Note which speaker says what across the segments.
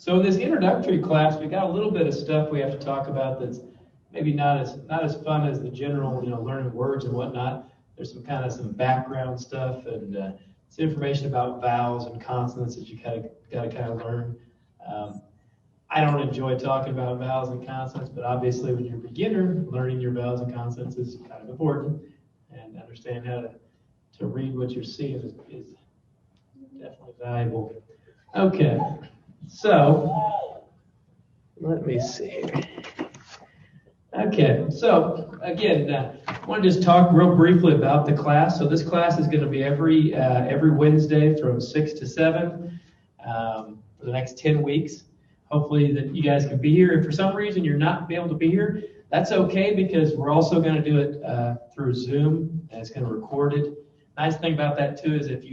Speaker 1: So in this introductory class, we got a little bit of stuff we have to talk about that's maybe not as fun as the general, learning words and whatnot. There's some background stuff and some information about vowels and consonants that you got to learn. I don't enjoy talking about vowels and consonants, but obviously when you're a beginner, learning your vowels and consonants is kind of important, and understand how to read what you're seeing is definitely valuable. Okay, so let me see here. Okay, so again, I want to just talk real briefly about the class. So this class is going to be every Wednesday from 6 to 7 for the next 10 weeks. Hopefully that you guys can be here. If for some reason you're not able to be here, that's okay, because we're also going to do it through Zoom, and it's going to record it. Nice thing about that too is if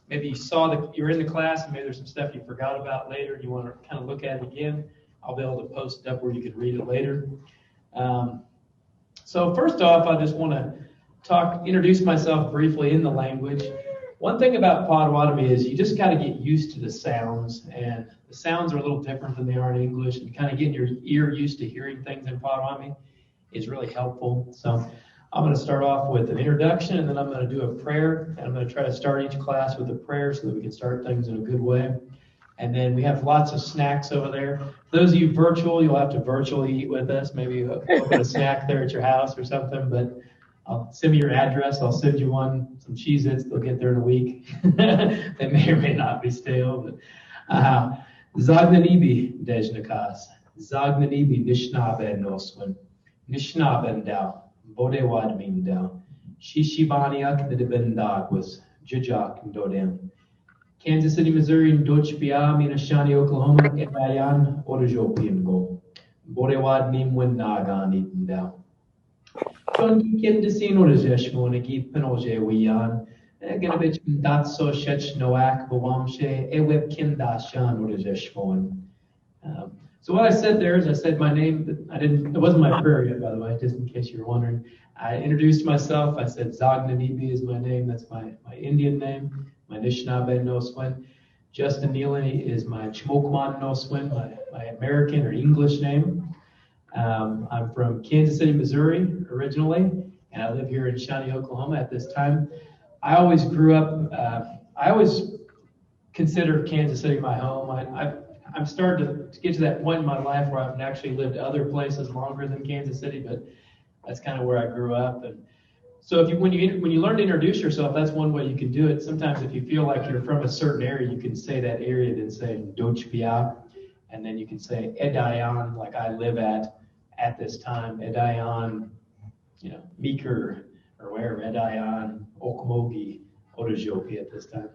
Speaker 1: maybe you saw that you're in the class and maybe there's some stuff you forgot about later and you want to kind of look at it again, I'll be able to post it up where you can read it later. So first off, I just want to introduce myself briefly in the language. One thing about Potawatomi is you just got to get used to the sounds, and the sounds are a little different than they are in English, and kind of getting your ear used to hearing things in Potawatomi is really helpful. So I'm going to start off with an introduction, and then I'm going to do a prayer, and I'm going to try to start each class with a prayer so that we can start things in a good way. And then we have lots of snacks over there. For those of you virtual, you'll have to virtually eat with us. Maybe open a snack there at your house or something, but I'll send me your address. I'll send you some Cheez-Its. They'll get there in a week. They may or may not be stale. Zagnanibi dejnakas. Zagnanibi nishnaben noswin. Nishnaben dao. Bodewadmin dao. Shishibaniak nidibendagwas. Jujak ndodem. Kansas City, Missouri, and Deutsch Bia, Mina Shawnee, Oklahoma, Ebayan, Odajopian go. Bodewad Nimwin Nagan Itendao. John Kindesin Odajeshmo, Nagi Penoje Wian, Ganabich Datso Shech Noak, Bawamshe, Eweb Kindashan Odajeshmo. So what I said there is I said my name. It wasn't my prayer yet, by the way, just in case you were wondering. I introduced myself. I said Zagnanibi is my name. That's my Indian name. My Anishinaabe Noswin. Justin Neely is my Chmokman Noswin, my American or English name. I'm from Kansas City, Missouri originally, and I live here in Shawnee, Oklahoma at this time. I always grew up, I always considered Kansas City my home. I'm starting to get to that point in my life where I've actually lived other places longer than Kansas City, but that's kind of where I grew up. And so when you learn to introduce yourself, that's one way you can do it. Sometimes if you feel like you're from a certain area, you can say that area, then say Deutsch Bia, and then you can say Edayan, like I live at this time, Edayan, Meeker, or wherever, Edayan, Okmulgee, Odajopi at this time.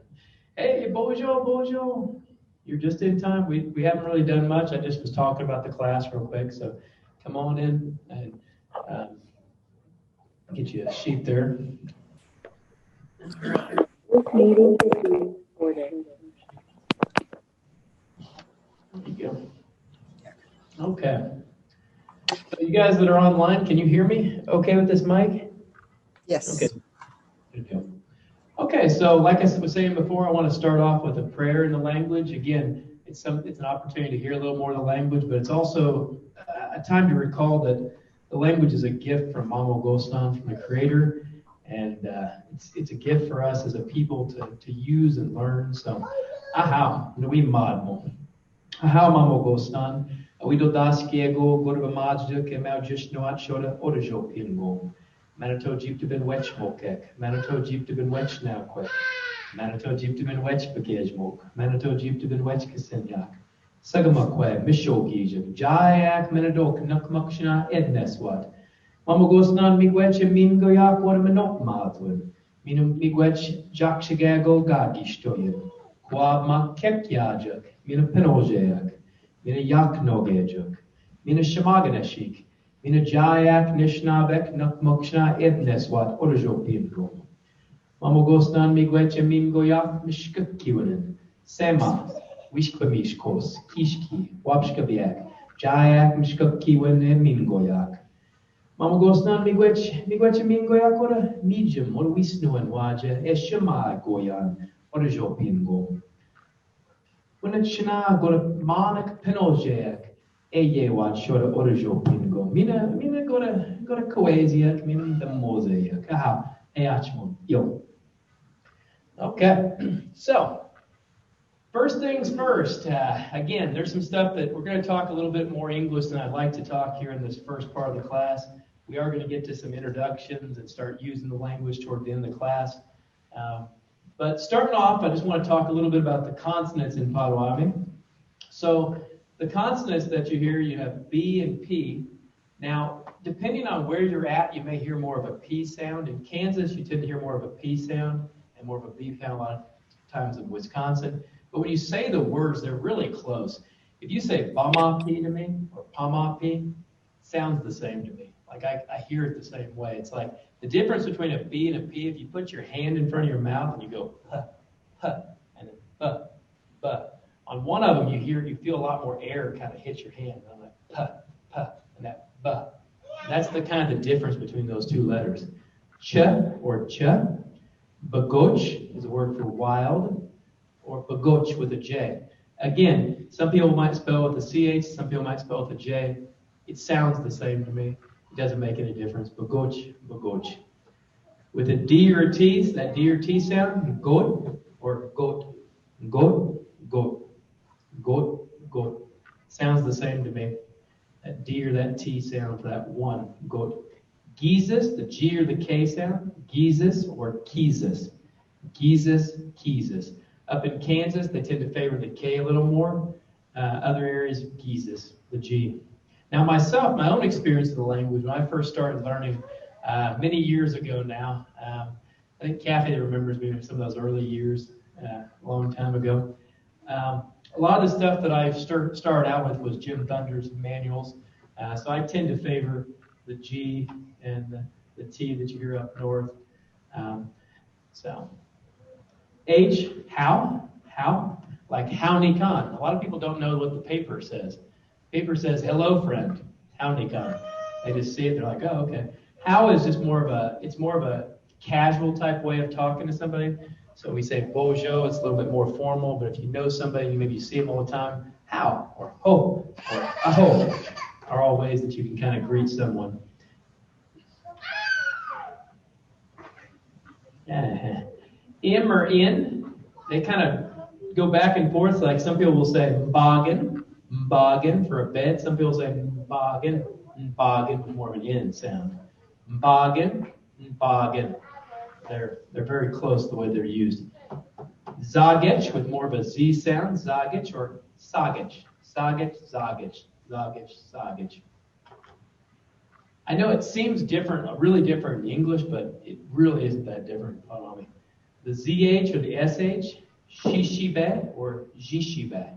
Speaker 1: Hey, Bojo, you're just in time. We haven't really done much. I just was talking about the class real quick, so come on in and get you a sheet there. All right.
Speaker 2: This meeting is being recorded.
Speaker 1: There you go. Okay. So you guys that are online, can you hear me okay with this mic?
Speaker 3: Yes.
Speaker 1: Okay. Good deal. Okay, so like I was saying before, I want to start off with a prayer in the language. Again, it's an opportunity to hear a little more of the language, but it's also a time to recall that the language is a gift from Mamo Gostan, from the Creator, and it's a gift for us as a people to use and learn. So, ahau, nui madmo. Ahau Mamo Gostan, awido daskiego, gorba majda, kemau jishnoat shoda, odajo pingo. Manato jeep to ben wetch mokek, Manato jeep to ben wetch now quick, Manato jeep to ben wetch bagage mok, Manato jeep to ben wetch kasenyak. Sagamakwe, Mishogijak, Jayak, Menadok, Nukmukshana, Edneswat. Mamagosnan, Migwech, Mingoyak, what a Minok Mathwin. Minum Migwech, Jakshigago, Gagishtoyan. Quab Makek Yajak, Mina Pinojak, Mina Yak Nogajak, Mina Shamaganashik, Mina Jayak, Nishnabek, Nukmukshana, Edneswat, Orajopingo. Mamagosnan, Migwech, Mingoyak, Mishkakiwanin, Sema. Wishkwamishkos, Kishki, Wapshkabiak, Jayak, Mishkakiwan, and Mingoyak. Mamagosnan, Migwech, Mingoyak, or a medium, or Wisnu and Waja, Eshama Goyan, or a Jopingo. Winachina go to Monik Pinojek, Eye watch short of Orajo Pingo. Mina go to Coesia, Mina the Mosea, Kaha, Eachmon, yo. Okay, so first things first. Again, there's some stuff that we're going to talk a little bit more English than I'd like to talk here in this first part of the class. We are going to get to some introductions and start using the language toward the end of the class. But starting off, I just want to talk a little bit about the consonants in Potawatomi. So the consonants that you hear, you have B and P. Now, depending on where you're at, you may hear more of a P sound. In Kansas, you tend to hear more of a P sound and more of a B sound a lot of times in Wisconsin. But when you say the words, they're really close. If you say Bamapi to me or Pamapi, sounds the same to me. Like I hear it the same way. It's like the difference between a B and a P, if you put your hand in front of your mouth and you go, huh, huh, and then, buh. On one of them, you feel a lot more air kind of hit your hand. I'm like, puh, and that, buh. That's the kind of the difference between those two letters. Ch or ch. Bagoch is a word for wild, or bagoch with a J. Again, some people might spell with a CH, some people might spell with a J. It sounds the same to me. It doesn't make any difference. Bagoch. With a D or a T, that D or T sound, goat or goat. Goat. Sounds the same to me. That D or that T sound for that one, goat. Geezus, the G or the K sound, Geezus or Keezus. Keezus. Up in Kansas, they tend to favor the K a little more. Other areas, Geezus, the G. Now myself, my own experience of the language, when I first started learning many years ago now, I think Kathy remembers me from some of those early years, a long time ago. A lot of the stuff that I started out with was Jim Thunder's manuals, so I tend to favor the G and the T that you hear up north. So H, how, like howni kan. A lot of people don't know what the paper says. Paper says, hello, friend, howni kan. They just see it, they're like, oh, okay. How is just more of a casual type way of talking to somebody. So we say bojo, it's a little bit more formal, but if you know somebody, maybe you see them all the time, how, or ho, or aho, are all ways that you can kind of greet someone. M or in, they kind of go back and forth. Like some people will say mboggin for a bed. Some people say mboggin with more of an in sound. Mboggin. They're very close the way they're used. Zagich with more of a Z sound. Zagich or sagich. Zagich. I know it seems different, really different in English, but it really isn't that different. The ZH or the SH, shishibe or jishibe.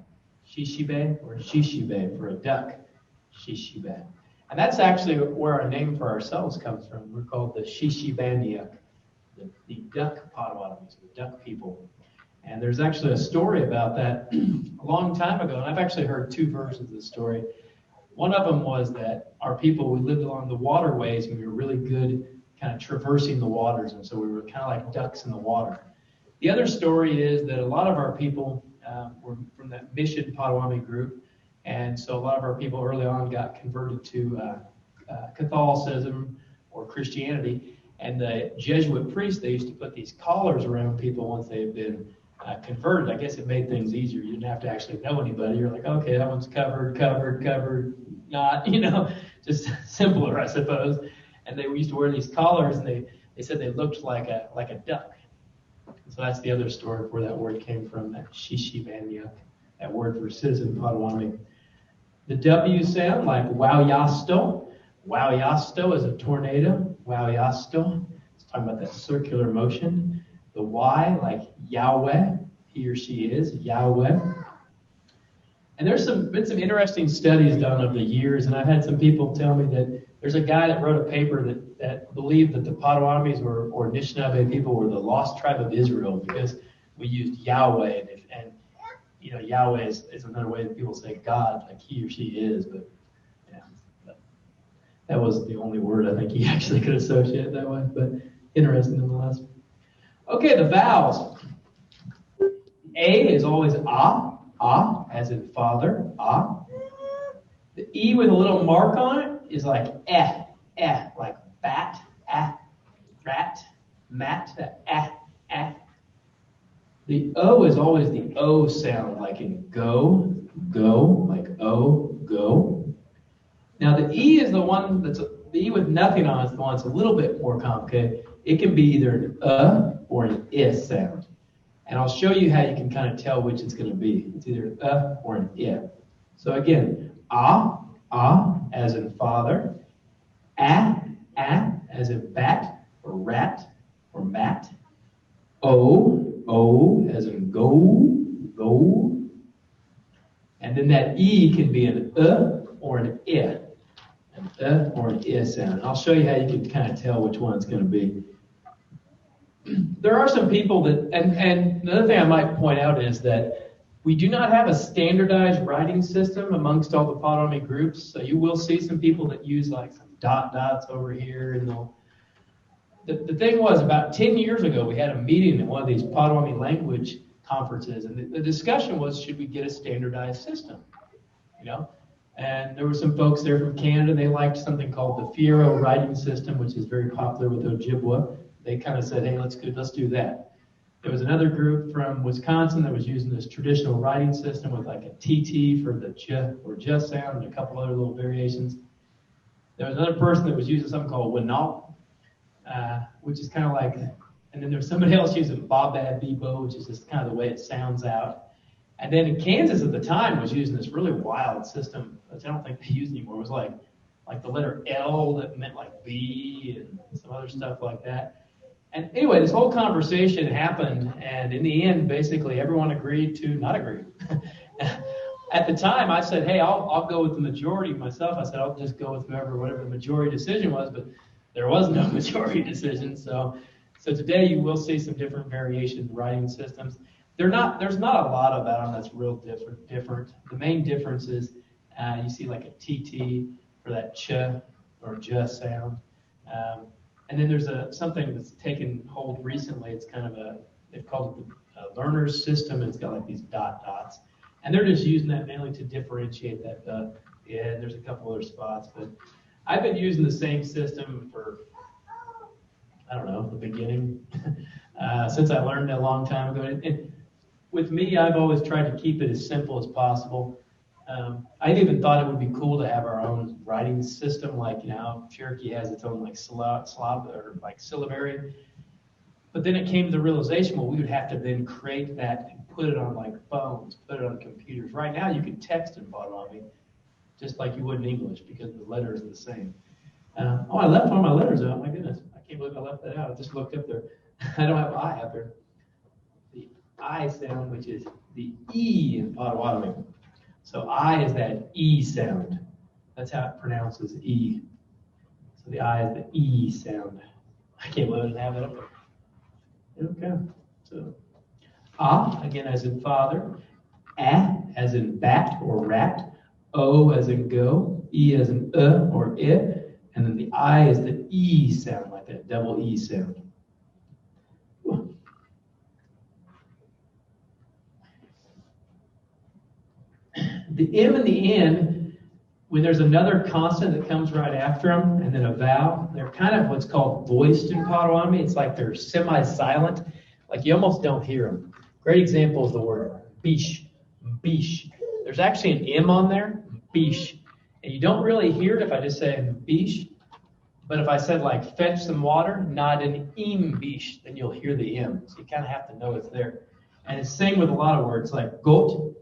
Speaker 1: Shishibe or shishibe for a duck. Shishibe. And that's actually where our name for ourselves comes from. We're called the Shishibaniak, the duck Potawatomis, the duck people. And there's actually a story about that a long time ago, and I've actually heard two versions of the story. One of them was that our people, we lived along the waterways, and we were really good kind of traversing the waters, and so we were kind of like ducks in the water. The other story is that a lot of our people were from that Mission Potawatomi group, and so a lot of our people early on got converted to Catholicism or Christianity, and the Jesuit priests, they used to put these collars around people once they had been converted. I guess it made things easier. You didn't have to actually know anybody. You're like, okay, that one's covered, not, just simpler, I suppose. And they used to wear these collars, and they said they looked like a duck. So that's the other story of where that word came from, that shishibanya, that word for citizen Potawatomi. The W sound, like wowyasto. Wowyasto is a tornado. Wowyasto. It's talking about that circular motion. The Y, like Yahweh, he or she is, Yahweh. And there's been some interesting studies done over the years, and I've had some people tell me that there's a guy that wrote a paper that believed that the Potawatomis or Anishinaabe people were the lost tribe of Israel because we used Yahweh, and Yahweh is another way that people say God, like he or she is, but that was the only word I think he actually could associate it that way, but interesting nonetheless. Okay, the vowels. A is always ah, ah, as in father, ah. The E with a little mark on it is like like bat, rat, mat, The O is always the O sound, like in go, like O, go. Now the E is the one the E with nothing on it is the one that's a little bit more complicated. It can be either an or an I sound. And I'll show you how you can kind of tell which it's going to be. It's either an or an I. So again, ah, as in father. As in bat, or rat, or mat. O, as in go. And then that E can be an or an I. An or an I sound. And I'll show you how you can kind of tell which one it's going to be. There are some people that, and another thing I might point out is that we do not have a standardized writing system amongst all the Potawatomi groups. So you will see some people that use like some dots over here, and the thing was, about 10 years ago, we had a meeting at one of these Potawatomi language conferences, and the discussion was, should we get a standardized system? You know, and there were some folks there from Canada. They liked something called the Fiero writing system, which is very popular with Ojibwa. They kind of said, hey, let's do that. There was another group from Wisconsin that was using this traditional writing system with like a TT for the j or j sound and a couple other little variations. There was another person that was using something called Winalt, which is kind of like, and then there's somebody else using Babad Bebo, which is just kind of the way it sounds out. And then in Kansas at the time was using this really wild system, which I don't think they use anymore. It was like the letter L that meant like B and some other stuff like that. And anyway, this whole conversation happened, and in the end, basically everyone agreed to not agree. At the time, I said, hey, I'll go with the majority myself. I said, I'll just go with whatever the majority decision was, but there was no majority decision. So today you will see some different variations of writing systems. There's not a lot about them that's real different. The main difference is you see like a TT for that ch or j sound. And then there's something that's taken hold recently. It's kind of they've called it the learner's system. It's got like these dots. And they're just using that mainly to differentiate that. Yeah, there's a couple other spots. But I've been using the same system for, I don't know, the beginning, since I learned it a long time ago. And with me, I've always tried to keep it as simple as possible. I even thought it would be cool to have our own writing system, like, you know, Cherokee has its own like syllabary. But then it came to the realization, well, we would have to then create that and put it on like phones, put it on computers. Right now, you can text in Potawatomi just like you would in English because the letters are the same. I left one of my letters out. My goodness, I can't believe I left that out. I just looked up there. I don't have I up there. The I sound, which is the E in Potawatomi. So I is that E sound. That's how it pronounces E. So the I is the E sound. I can't believe I didn't have it up there. Okay. So again, as in father. As in bat or rat. O as in go. E as in or I. And then the I is the E sound, like that double E sound. The M and the N, when there's another consonant that comes right after them, and then a vowel, they're kind of what's called voiced in Potawatomi. It's like they're semi-silent, like you almost don't hear them. Great example is the word bish, bish. There's actually an M on there, bish. And you don't really hear it if I just say bish. But if I said like fetch some water, not an im bish, then you'll hear the M. So you kind of have to know it's there. And it's same with a lot of words like goat.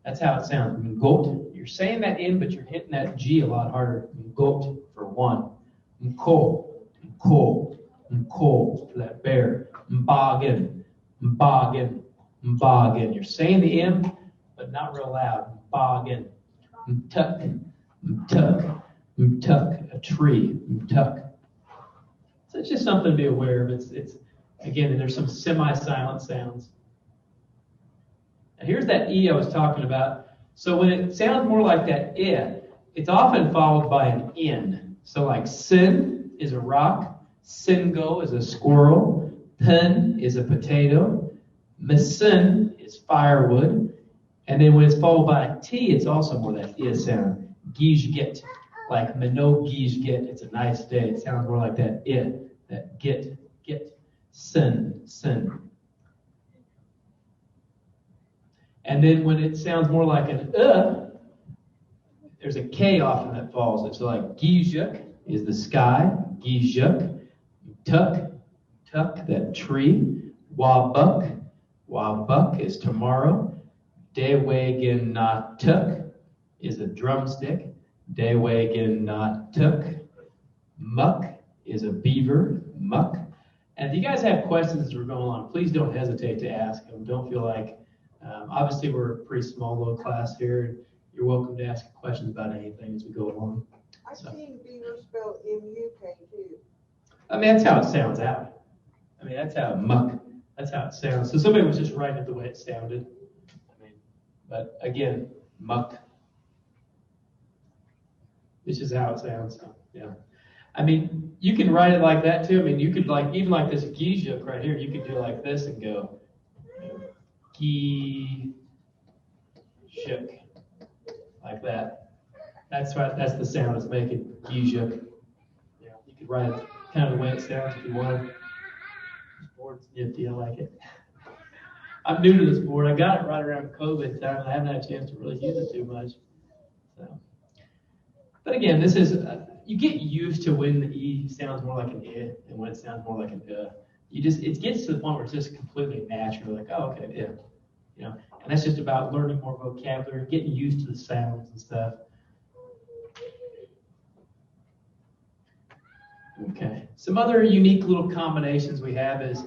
Speaker 1: That's how it sounds. Goat. You're saying that in, but you're hitting that G a lot harder. Goat for one. Mko, mko, mko for that bear. Mboggin, mboggin, mboggin. You're saying the M, but not real loud. Mboggin, mtuk, mtuk, mtuk. A tree, mtuk. So it's just something to be aware of. It's again, there's some semi-silent sounds. Now here's that E I was talking about. So when it sounds more like that I, it's often followed by an N. So like sin is a rock, singo is a squirrel, pen is a potato, misin is firewood, And then when it's followed by a T, it's also more that I sound. Gijget, like Mano Gijget. It's a nice day. It sounds more like that I, that get. Sin. And then when it sounds more like an there's a K often that falls. It's like Gijek is the sky. Gijek. Tuck, that tree. Wabuk is tomorrow. Dewegen not tuk is a drumstick. Dewegen not tuk. Muck is a beaver. Muck. And if you guys have questions as we're going along, please don't hesitate to ask them. Don't feel like, obviously we're a pretty small little class here. You're welcome to ask questions about anything as we go along.
Speaker 3: I've seen beaver spelled M-U-K too.
Speaker 1: I mean, that's how it sounds out. I mean, that's how muck, that's how it sounds. So somebody was just writing it the way it sounded. I mean, but again, muck. This is how it sounds. So, yeah. I mean, you can write it like that too. I mean, you could like, even like this Gijuk right here, you could do like this and go, Gijuk, like that. That's right, that's the sound it's making, Gijuk. Yeah, you could write it kind of the way it sounds if you wanted. This board's nifty, I like it. I'm new to this board. I got it right around COVID time. I haven't had a chance to really use it too much. So, but again, this is, you get used to when the E sounds more like an I and when it sounds more like an it gets to the point where it's just completely natural. Like, oh, okay, yeah. You know, and that's just about learning more vocabulary, getting used to the sounds and stuff. Okay. Some other unique little combinations we have is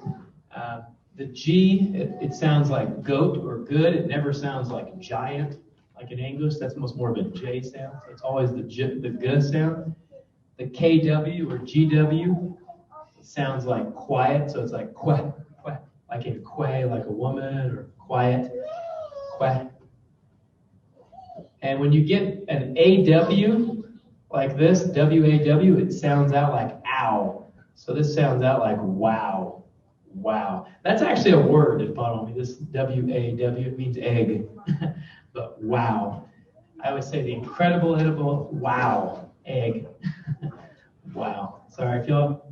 Speaker 1: the G, it sounds like goat or good. It never sounds like giant, like in English. That's more of a J sound. So it's always the good sound. The KW or GW, it sounds like quiet. So it's like quah, like in quay, like a woman, or quiet, quah. And when you get an AW, like this, WAW, it sounds out like ow. So this sounds out like wow. That's actually a word in Potawatomi. This WAW, it means egg. But wow. I would say the incredible edible wow egg. Wow. Sorry, if y'all,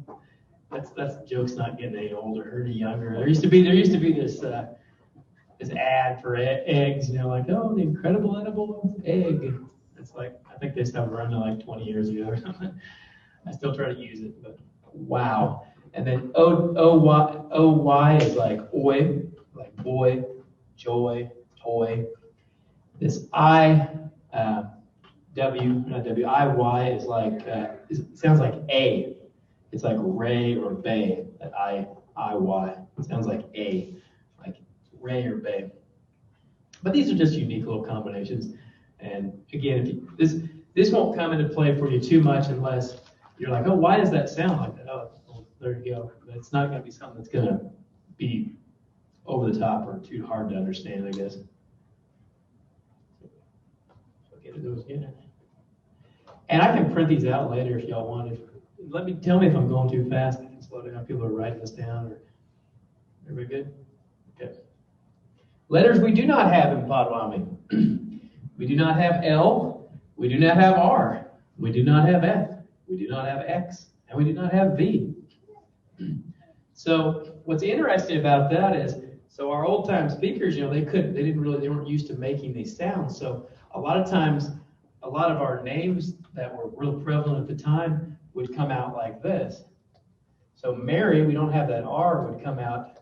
Speaker 1: that's joke's not getting any older or any younger. There used to be this this ad for eggs, you know, like, oh, the incredible edible egg. It's like, I think they stopped running like 20 years ago or something. I still try to use it, but wow. And then O-Y is like oi, like boy, joy, toy. This I-W-I-Y is like, it sounds like A. It's like Ray or Bay, that I-Y. It sounds like A, like Ray or Bay. But these are just unique little combinations. And again, this won't come into play for you too much unless you're like, oh, why does that sound like that? Oh, well, there you go. But it's not going to be something that's going to be over the top or too hard to understand, I guess. And I can print these out later if y'all want. Tell me if I'm going too fast. I can slow down. People are writing this down. Everybody good? Okay. Letters we do not have in Potawatomi. We do not have L. We do not have R. We do not have F. We do not have X. And we do not have V. So what's interesting about that is, so our old time speakers, you know, they weren't used to making these sounds. So a lot of times, a lot of our names that were real prevalent at the time would come out like this. So Mary, we don't have that R, would come out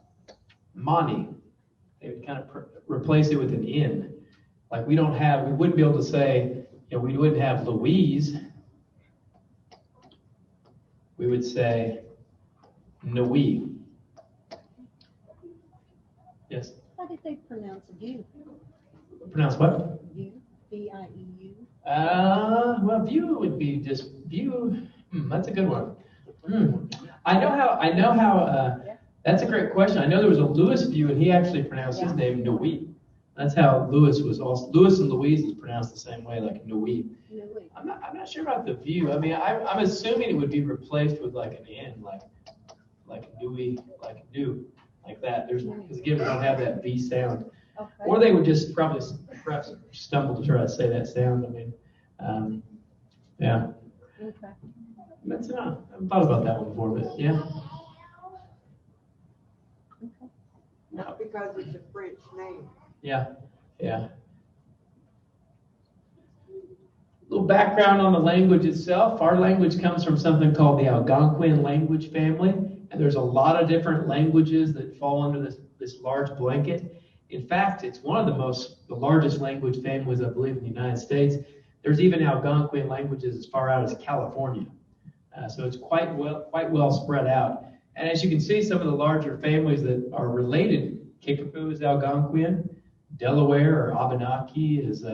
Speaker 1: Mani. They would kind of replace it with an N. Like we wouldn't be able to say, you know, we wouldn't have Louise. We would say Nui. Yes?
Speaker 4: How did they pronounce view?
Speaker 1: Pronounce what?
Speaker 4: View. V-I-E-U.
Speaker 1: Well, view would be just view. That's a good one. I know how. That's a great question. I know there was a Lewis view, and he actually pronounced his name Nui. That's how Lewis was also. Lewis and Louise is pronounced the same way, like Nui. I'm not sure about the view. I mean, I'm assuming it would be replaced with like an N, like Nui, like new, like that. Because again, we don't have that V sound.
Speaker 4: Okay.
Speaker 1: Or they would just probably perhaps stumble to try to say that sound. I mean, yeah.
Speaker 4: Okay.
Speaker 1: That's I haven't thought about that one before, but yeah.
Speaker 3: That's because it's a French name.
Speaker 1: Yeah, yeah. Little background on the language itself. Our language comes from something called the Algonquin language family, and there's a lot of different languages that fall under this large blanket. In fact, it's one of the largest language families, I believe, in the United States. There's even Algonquin languages as far out as California, so it's quite well spread out. And as you can see, some of the larger families that are related, Kickapoo is Algonquin, Delaware or Abenaki is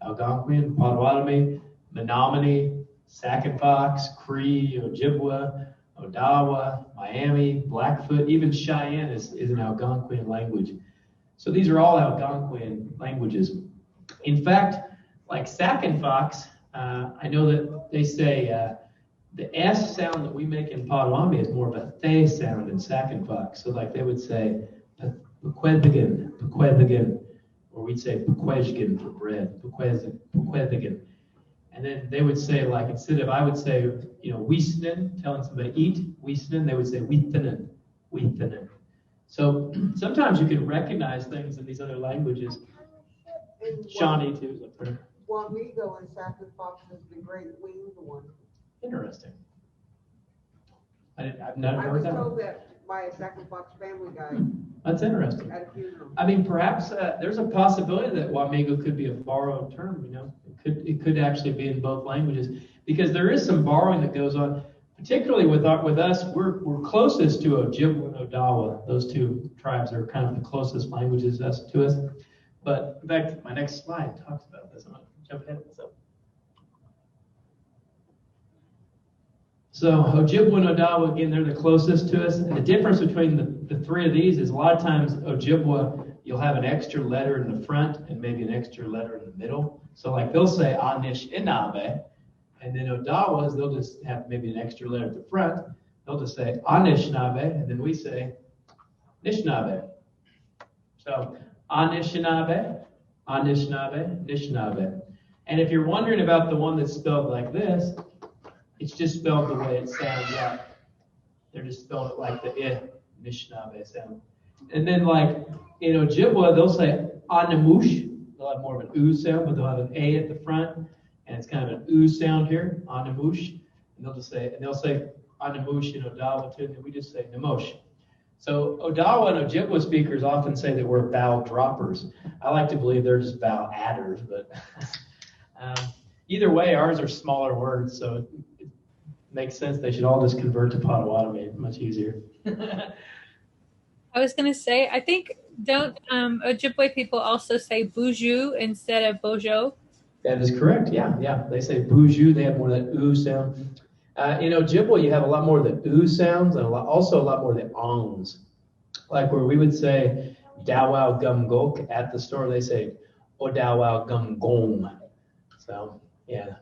Speaker 1: Algonquin, Potawatomi, Menominee, Sac and Fox, Cree, Ojibwa, Odawa, Miami, Blackfoot, even Cheyenne is an Algonquin language. So these are all Algonquin languages. In fact, like Sac and Fox, I know that they say the S sound that we make in Potawatomi is more of a th sound in Sac and Fox. So like they would say Pequeddigan, or we'd say Pequeddigan for bread, Pequeddigan. And then they would say, like, instead of, I would say, Weesnin, telling somebody eat, Weesnin, they would say Weethinen, Weethinen. So sometimes you can recognize things in these other languages.
Speaker 3: And
Speaker 1: Shawnee, too, is up there.
Speaker 3: Wamego and Sac and Fox is the great winged one.
Speaker 1: Interesting. I've never
Speaker 3: I
Speaker 1: heard
Speaker 3: was
Speaker 1: that.
Speaker 3: told that by a Sac and Fox family guy
Speaker 1: That's interesting.
Speaker 3: at a funeral.
Speaker 1: I mean, perhaps there's a possibility that Wamego could be a borrowed term. It could actually be in both languages, because there is some borrowing that goes on. Particularly with us, we're closest to Ojibwa and Odawa. Those two tribes are kind of the closest languages to us. But in fact, my next slide talks about this. I'm going to jump ahead of myself. So Ojibwa and Odawa, again, they're the closest to us. And the difference between the three of these is a lot of times Ojibwa, you'll have an extra letter in the front and maybe an extra letter in the middle. So like they'll say Anishinaabe, and then Odawas, they'll just have maybe an extra letter at the front. They'll just say Anishinaabe, and then we say Nishnaabe. So Anishinaabe, Anishinaabe, Nishnaabe. And if you're wondering about the one that's spelled like this, it's just spelled the way it sounds out. They're just spelling it like the Nishnaabe sound. And then like in Ojibwa, they'll say Anamush. They'll have more of an oo sound, but they'll have an A at the front, and it's kind of an oo sound here, Anamush. And they'll say Anamush in Odawa too, and then we just say Namosh. So Odawa and Ojibwa speakers often say that we're vowel droppers. I like to believe they're just vowel adders, but either way, ours are smaller words, so it makes sense they should all just convert to Potawatomi. Much easier.
Speaker 5: I was going to say, I think, don't Ojibwe people also say boujou instead of bojo?
Speaker 1: That is correct, yeah. They say boujou, they have more of that oo sound. In Ojibwa, you have a lot more of the oo sounds and also a lot more of the ongs. Like where we would say dawau gum gok at the store, they say odawau gum gong. So, yeah.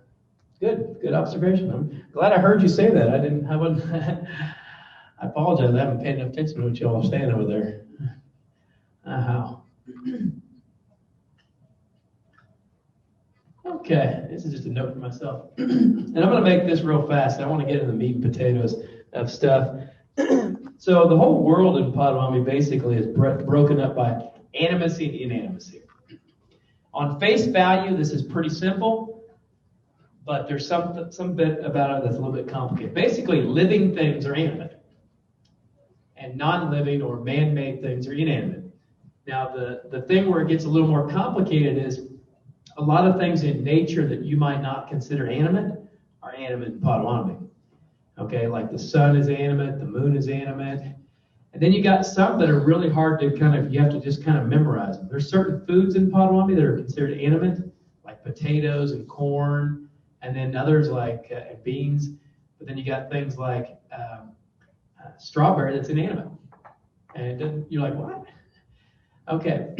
Speaker 1: Good observation. I'm glad I heard you say that. I apologize. I haven't paid enough attention to what you all are saying over there. How? Okay, this is just a note for myself. And I'm going to make this real fast. I want to get into the meat and potatoes of stuff. So the whole world in Potawatomi basically is broken up by animacy and inanimacy. On face value, this is pretty simple, but there's some bit about it that's a little bit complicated. Basically, living things are animate, and non-living or man-made things are inanimate. Now, the thing where it gets a little more complicated is a lot of things in nature that you might not consider animate are animate in Potawatomi. Okay, like the sun is animate, the moon is animate. And then you got some that are really hard to you have to just kind of memorize them. There's certain foods in Potawatomi that are considered animate, like potatoes and corn, and then others like beans. But then you got things like strawberry that's inanimate. And you're like, what? Okay,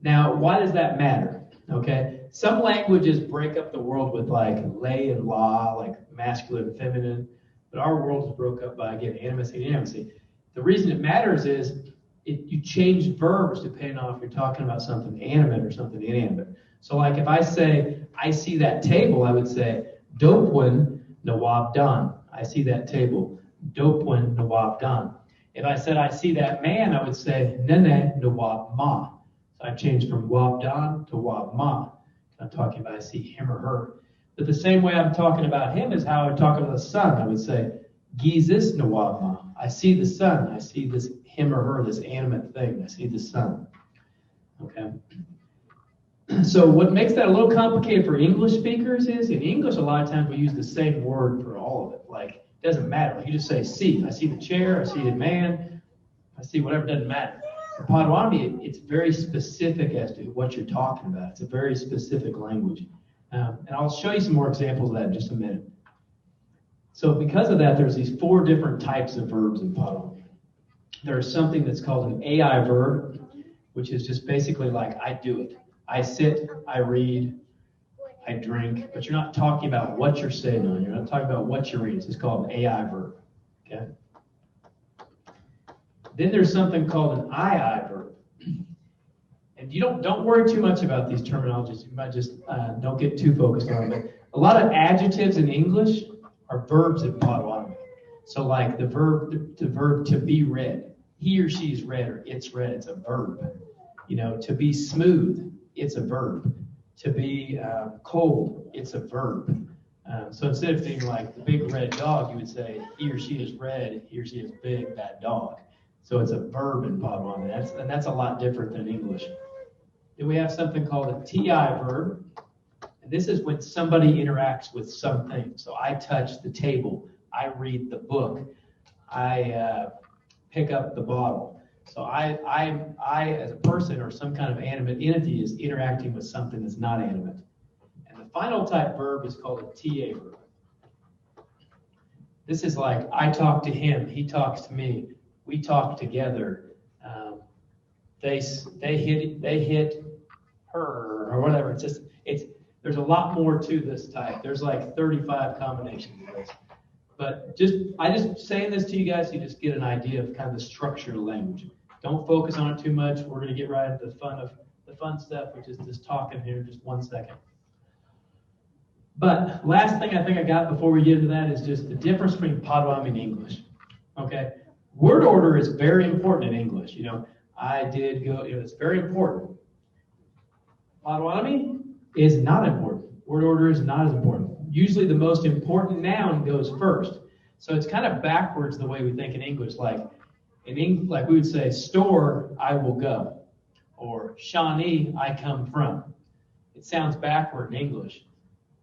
Speaker 1: now why does that matter? Okay, some languages break up the world with like lay and la, like masculine and feminine, but our world is broke up by, again, animacy and inanimacy. The reason it matters is you change verbs depending on if you're talking about something animate or something inanimate. So like if I say, I see that table, I would say, Dopwin Nawab Dan. I see that table. Dopwin Nawab Dan. If I said, I see that man, I would say, Nene Nawab Ma. So I've changed from Wab Dan to Wab Ma. I'm talking about I see him or her. But the same way I'm talking about him is how I talk about the sun. I would say, Gizis Nawab Ma. I see the sun. I see this him or her, this animate thing. I see the sun. Okay. So what makes that a little complicated for English speakers is in English, a lot of times we use the same word for all of it. Like, it doesn't matter. Like you just say see. I see the chair. I see the man. I see whatever. It doesn't matter. For Potawatomi, it's very specific as to what you're talking about. It's a very specific language. And I'll show you some more examples of that in just a minute. So because of that, there's these 4 different types of verbs in Potawatomi. There's something that's called an AI verb, which is just basically like I do it. I sit, I read, I drink, but you're not talking about what you're saying on. You're not talking about what you're reading. It's just called an AI verb. Okay. Then there's something called an II verb. And you don't worry too much about these terminologies. You might just don't get too focused on them. But a lot of adjectives in English are verbs in Potawatomi. So like the verb to be read. He or she is read or it's read. It's a verb. You know, to be smooth, it's a verb. To be cold, it's a verb. So instead of being like the big red dog, you would say he or she is red, he or she is big, that dog. So it's a verb in Potawatomi. That's a lot different than English. Then we have something called a TI verb. And this is when somebody interacts with something. So I touch the table. I read the book. I pick up the bottle. So I, as a person or some kind of animate entity, is interacting with something that's not animate. And the final type verb is called a TA verb. This is like I talk to him, he talks to me, we talk together. They hit her or whatever. There's a lot more to this type. There's like 35 combinations of this. But I just saying this to you guys so you just get an idea of kind of the structure of the language. Don't focus on it too much. We're going to get right into the fun stuff, which is just talking here in just 1 second. But last thing I think I got before we get into that is just the difference between Potawatomi and English. Okay, word order is very important in English. You know, I did go. It's very important. Potawatomi is not important. Word order is not as important. Usually the most important noun goes first. So it's kind of backwards the way we think in English. Like we would say, store, I will go. Or Shawnee, I come from. It sounds backward in English,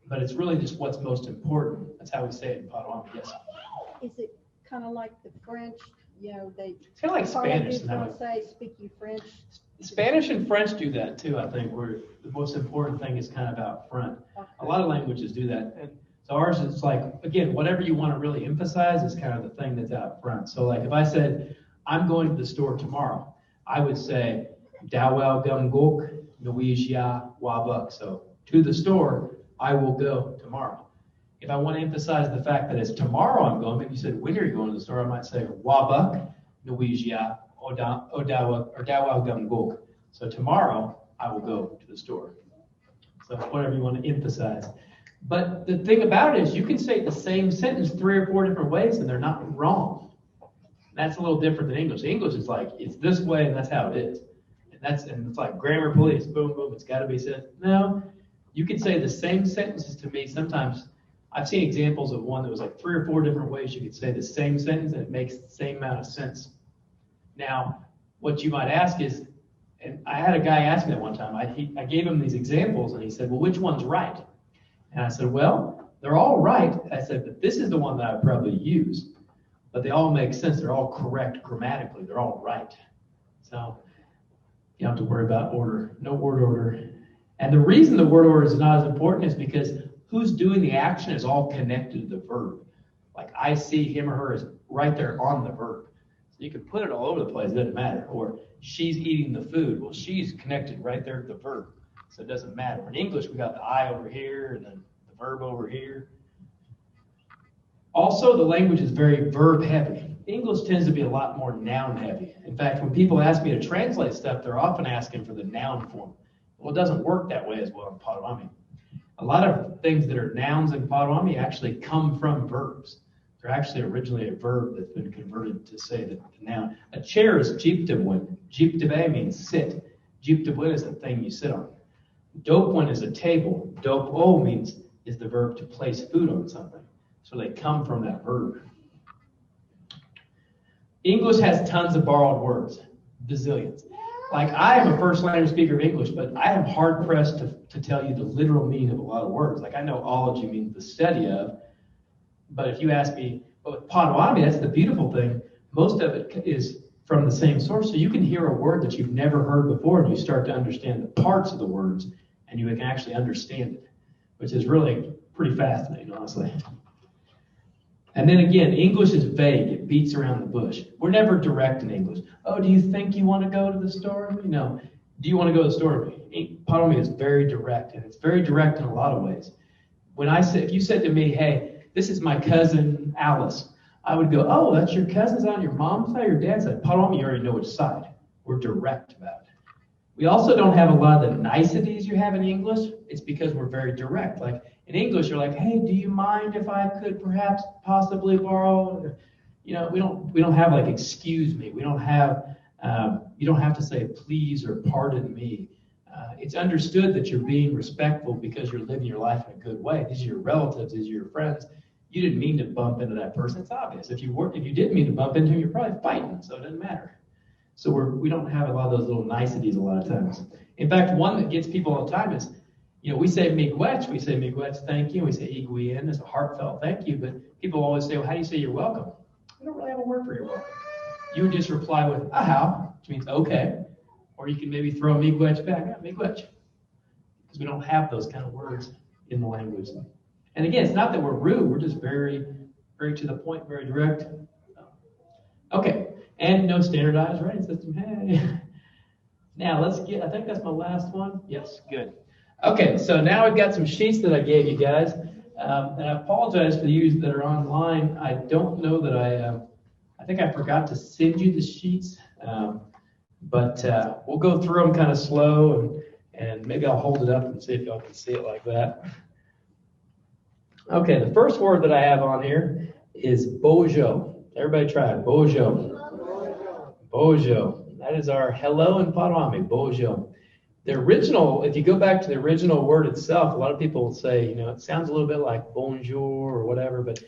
Speaker 1: but it's really just what's most important. That's how we say it in Potawatomi. Yes.
Speaker 4: Is it kind of like the French? You know,
Speaker 1: it's kind of like Spanish.
Speaker 4: Say, speak you French.
Speaker 1: Spanish and French do that too, I think, where the most important thing is kind of out front. Okay. A lot of languages do that. And so ours is like, again, whatever you want to really emphasize is kind of the thing that's out front. So like if I said, I'm going to the store tomorrow, I would say, Dawel Gumgok Nuijia Wabuk. So to the store, I will go tomorrow. If I want to emphasize the fact that it's tomorrow I'm going, maybe you said, when are you going to the store? I might say, Wabuk Nuijia Dawel Gumgok. So tomorrow I will go to the store. So whatever you want to emphasize. But the thing about it is you can say the same sentence 3 or 4 different ways and they're not wrong. That's a little different than English. English is like, it's this way and that's how it is. And it's like grammar police, boom, boom, it's got to be said. No, you can say the same sentences to me. Sometimes I've seen examples of one that was like 3 or 4 different ways you could say the same sentence and it makes the same amount of sense. Now, what you might ask is, and I had a guy ask me that one time, I gave him these examples and he said, well, which one's right? And I said, well, they're all right. I said, but this is the one that I would probably use. But they all make sense. They're all correct grammatically. They're all right. So you don't have to worry about order. No word order. And the reason the word order is not as important is because who's doing the action is all connected to the verb. Like I see him or her is right there on the verb. So you can put it all over the place. It doesn't matter. Or she's eating the food. Well, she's connected right there to the verb. So it doesn't matter. In English, we got the I over here and then the verb over here. Also, the language is very verb heavy. English tends to be a lot more noun heavy. In fact, when people ask me to translate stuff, they're often asking for the noun form. Well, it doesn't work that way as well in Potawatomi. A lot of things that are nouns in Potawatomi actually come from verbs. They're actually originally a verb that's been converted to say the noun. A chair is jeeptibwin. Jeeptibe means sit. Jeeptibwin is the thing you sit on. Dopewin is a table. Dope-o means is the verb to place food on something. So they come from that verb. English has tons of borrowed words, bazillions. Like, I am a first language speaker of English, but I am hard pressed to tell you the literal meaning of a lot of words. Like, I know ology means the study of, but if you ask me, with Potawatomi, that's the beautiful thing. Most of it is from the same source, so you can hear a word that you've never heard before, and you start to understand the parts of the words, and you can actually understand it, which is really pretty fascinating, honestly. And then again, English is vague. It beats around the bush. We're never direct in English. Oh, do you think you want to go to the store? No. Do you want to go to the store? Potawatomi is very direct, and it's very direct in a lot of ways. If you said to me, hey, this is my cousin Alice, I would go, oh, that's your cousin? Is that on your mom's side or your dad's side? Potawatomi, you already know which side. We're direct about it. We also don't have a lot of the niceties you have in English. It's because we're very direct. Like, in English, you're like, hey, do you mind if I could perhaps possibly borrow? We don't have like, excuse me. We don't have, you don't have to say please or pardon me. It's understood that you're being respectful because you're living your life in a good way. These are your relatives, these are your friends. You didn't mean to bump into that person. It's obvious. If you did mean to bump into him, you're probably fighting, so it doesn't matter. So we don't have a lot of those little niceties a lot of times. In fact, one that gets people all the time is, we say miigwech, thank you. We say iguien, it's a heartfelt thank you, but people always say, well, how do you say you're welcome? We don't really have a word for you're welcome. You would just reply with ahau, which means okay, or you can maybe throw miigwech back, miigwech, because we don't have those kind of words in the language. And again, it's not that we're rude, we're just very, very to the point, very direct. Okay, and no standardized writing system, hey. Now I think that's my last one. Yes, good. Okay, so now I've got some sheets that I gave you guys, and I apologize for you that are online. I don't know that I think I forgot to send you the sheets, but we'll go through them kind of slow, and maybe I'll hold it up and see if y'all can see it like that. Okay, the first word that I have on here is bojo. Everybody try it, bojo. Bojo. That is our hello in Potawatomi, bojo. The original, if you go back to the original word itself, a lot of people will say, it sounds a little bit like bonjour or whatever, but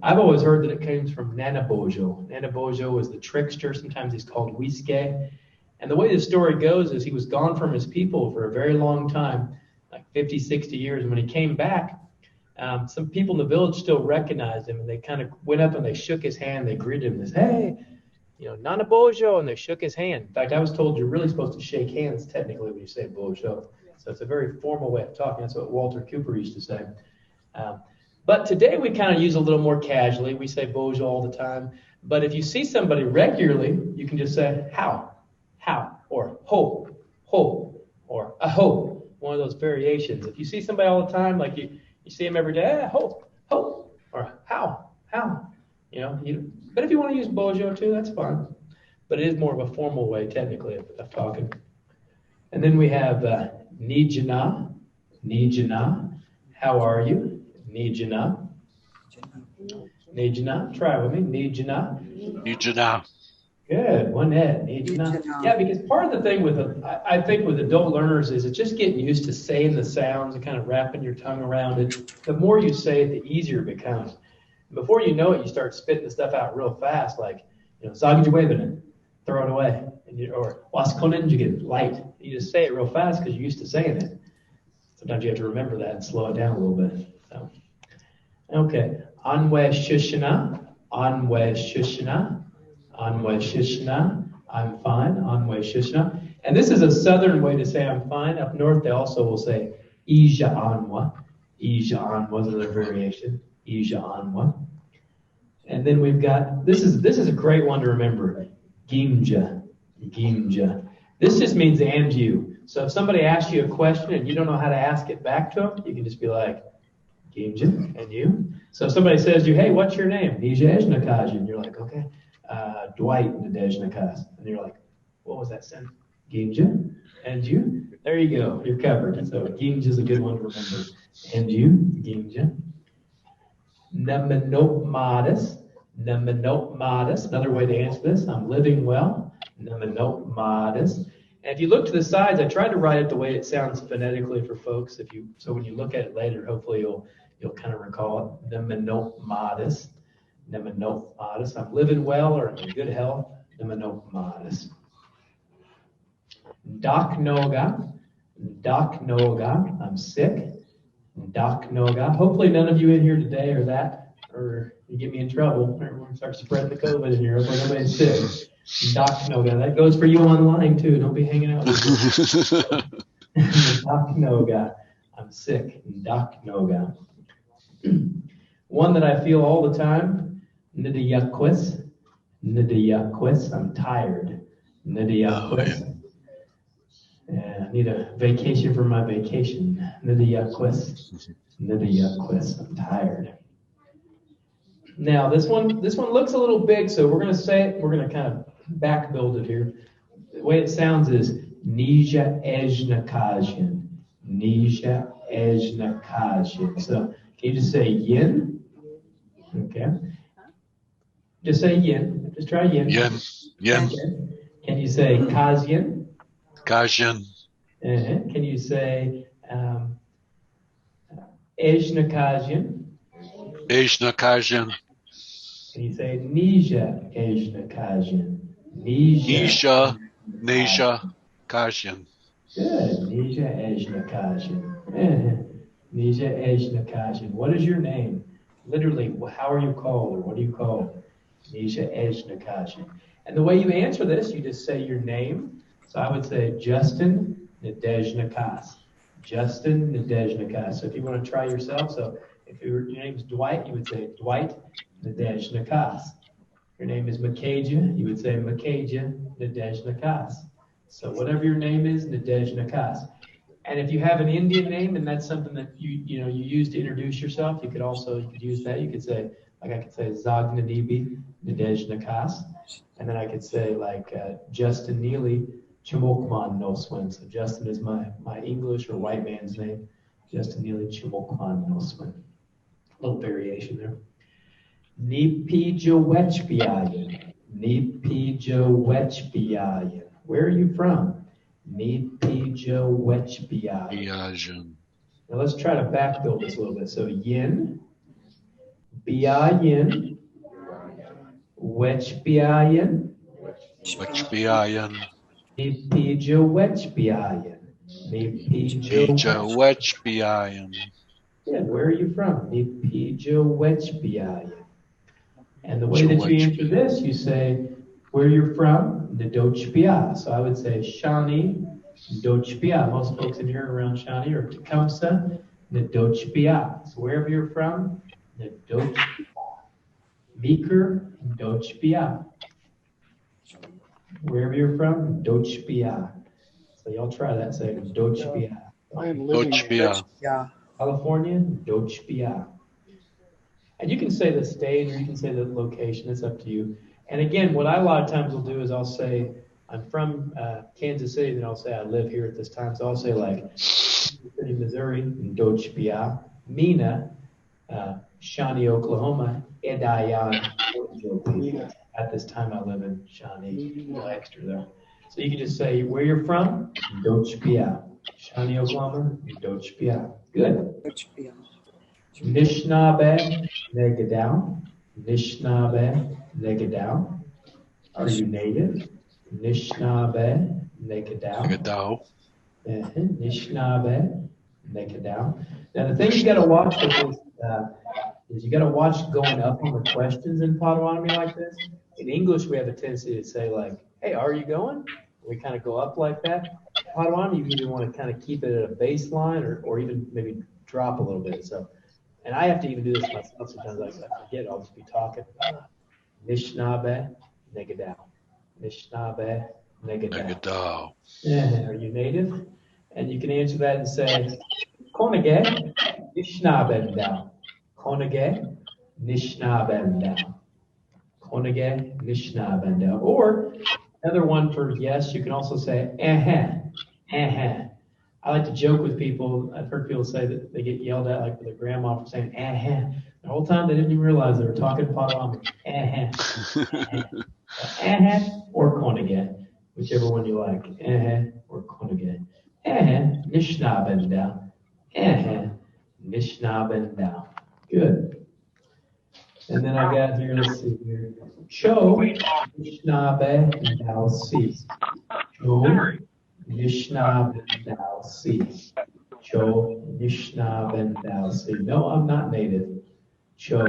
Speaker 1: I've always heard that it comes from Nanabojo. Nanabojo is the trickster. Sometimes he's called Wiske. And the way the story goes is he was gone from his people for a very long time, like 50, 60 years. And when he came back, some people in the village still recognized him, and they kind of went up and they shook his hand. They greeted him as, hey, Nana Bojo, and they shook his hand. In fact, I was told you're really supposed to shake hands technically when you say Bojo. So it's a very formal way of talking. That's what Walter Cooper used to say. But today we kind of use a little more casually. We say Bojo all the time. But if you see somebody regularly, you can just say how, or ho, or aho, one of those variations. If you see somebody all the time, like you see him every day, ho, or how. But if you want to use bojo too, that's fine. But it is more of a formal way, technically, of talking. And then we have nijana. How are you? Nijana. Try it with me. Nijana. Good. One head. Nijana. Yeah, because part of the thing I think with adult learners is it's just getting used to saying the sounds and kind of wrapping your tongue around it. The more you say it, the easier it becomes. Before you know it, you start spitting the stuff out real fast, like, Zagajawebinen, throw it away. Or Waskoninjigan, light. You just say it real fast because you're used to saying it. Sometimes you have to remember that and slow it down a little bit. So, okay. Anwe Shishana. I'm fine. Anwe Shishana. And this is a southern way to say I'm fine. Up north, they also will say Ija Anwa. Ija Anwa is another variation. Ija Anwa. And then we've got, this is a great one to remember. Gimja. This just means and you. So if somebody asks you a question and you don't know how to ask it back to them, you can just be like, Ginja. And you? So if somebody says to you, hey, what's your name? Nijezhnakash. And you're like, okay. Dwight Nadezhnakas. And you're like, what was that sentence? Ginja. And you? There you go. You're covered. So Ginja is a good one to remember. And you? Ginja. Namanopmatis. Namanopmatis. Another way to answer this, I'm living well. Namanopmatis. And if you look to the sides, I tried to write it the way it sounds phonetically for folks. So when you look at it later, hopefully you'll kind of recall it. Namanopmatis. Namanopmatis. I'm living well or I'm in good health. Namanopmatis. Daknoga. Daknoga. I'm sick. Daknoga. Hopefully none of you in here today are that, or you get me in trouble. We're going to start spreading the COVID in here. Hopefully nobody's sick. Daknoga. That goes for you online too. Don't be hanging out with me. Daknoga. I'm sick. Daknoga. One that I feel all the time. Nidayakwis. Nidayakwis. I'm tired. Nidayakwis. I need a vacation for my vacation. Nidayakwis. Nidayakwis. I'm tired. Now this one looks a little big, so we're going to say it. We're going to kind of back build it here. The way it sounds is Nija Ejnakajian. Nija Ejnakajian. So can you just say yin? Okay. Just say yin. Just try yin.
Speaker 6: Yin. Yin.
Speaker 1: Okay. Can you say Kajian?
Speaker 6: Kajian.
Speaker 1: Can you say Ejnakajian?
Speaker 6: Ejnakajian.
Speaker 1: Can you say Nija Ejnakajian? Nija.
Speaker 6: Nisha Kajian.
Speaker 1: Good. Nija Ejnakajian. Nija Ejnakajian. What is your name? Literally, how are you called or what are you called? Nija Ejnakajian. And the way you answer this, you just say your name. So I would say Justin Nadezhnakas. Justin Nadezhnakas. So if you want to try yourself, so if your name is Dwight, you would say Dwight Nadezhnakas. Your name is Makaja, you would say Makaja Nadezhnakas. So whatever your name is, Nadezhnakas. And if you have an Indian name and that's something that you use to introduce yourself, you could use that. You could say, like I could say Zagnadibi Nadezhnakas. And then I could say like Justin Neely Chimokman Noswin. So Justin is my English or white man's name. Justin Neely Chimokman Noswin. A little variation there. Nipijawechbiayan. Nipijawechbiayan. Where are you from? Nipijawechbiayan. Now let's try to back build this a little bit. So yin, biayin, wechbiayan,
Speaker 6: Wechbiayan.
Speaker 1: Nipijawechbiayan.
Speaker 6: Nipijawechbiayan.
Speaker 1: Yeah, where are you from? Nipijawechbiayan. And the way that you answer this, you say where you're from, Ndochbia. So I would say Shawnee, Ndochbia. Most folks in here around Shawnee or Tecumseh, Ndochbia. So wherever you're from, Ndochbia. Meeker, Ndochbia. Wherever you're from, Ndochbia. So y'all try that. Say Ndochbia.
Speaker 7: I am living in
Speaker 1: California, Ndochbia. And you can say the state or you can say the location. It's up to you. And again, what I a lot of times will do is I'll say, I'm from Kansas City, then I'll say I live here at this time. So I'll say like, City, Missouri, Ndochbia, Mina, Shawnee, Oklahoma, Edayan, at this time I live in Shawnee, a little extra there. So you can just say where you're from, Ndochbia, Shawnee, Oklahoma, Ndochbia. Good. Nishnabe, Negadao. Nishnabe, Negadao. Are you native? Nishnabe, Negadao.
Speaker 6: Negadao.
Speaker 1: Nishnabe, Negadao. Now the thing you got to watch with this is you got to watch going up on the questions in Potawatomi like this. In English, we have a tendency to say like, "Hey, are you going?" We kind of go up like that. Potawatomi, you either want to kind of keep it at a baseline or even maybe drop a little bit. So. And I have to even do this myself sometimes. I forget. I'll just be talking. Nishnabe, Negadao. Nishnabe, Negadao. Yeah. Are you native? And you can answer that and say, Konage, Nishnabendao. Konage, Nishnabendao. Konage, Nishnabendao. Or another one for yes, you can also say I like to joke with people. I've heard people say that they get yelled at like with their grandma for saying The whole time they didn't even realize they were talking Potawatomi. Or Konage, whichever one you like. Or Konage. Nishnabendao. Nishnabendao. Good. And then I got here, let's see here. Cho Nishnabendao Si. Cho Nishnabendao Si. Cho Nishnabendao Si. No, I'm not native. Cho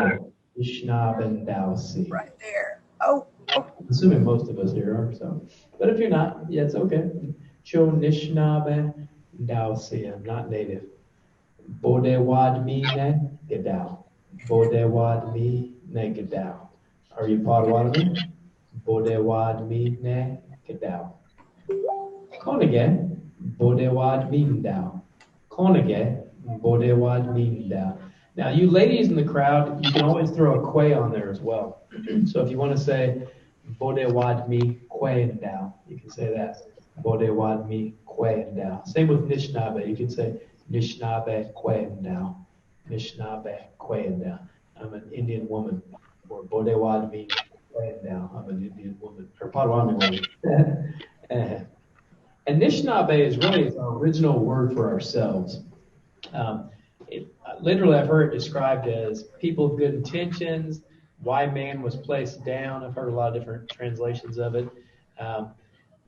Speaker 1: Nishnabendao Si.
Speaker 4: Right there. Oh,
Speaker 1: I'm assuming most of us here are, so. But if you're not, yeah, it's okay. Cho Nishnabendao Si. I'm not native. Bodewadmi ne Gadao. Bodewadmi ne Gadao. Are you Potawatomi? Bodewadmi ne Gadao. Konage, Bodewadmi Dao. Konage, Bodewadmi Dao. Now, you ladies in the crowd, you can always throw a kwe on there as well. So if you want to say Bodewadmi Kwe Dao, you can say that. Bodewadmi Kwe Dao. Same with Nishnabe. You can say Nishnabe Kwendao. Nishnabe Kwendao. I'm an Indian woman. Or Bodewadmi Kwendao. I'm an Indian woman. Or Potawatomi woman. And Nishnabe is really our original word for ourselves. Literally, I've heard it described as people of good intentions, why man was placed down. I've heard a lot of different translations of it.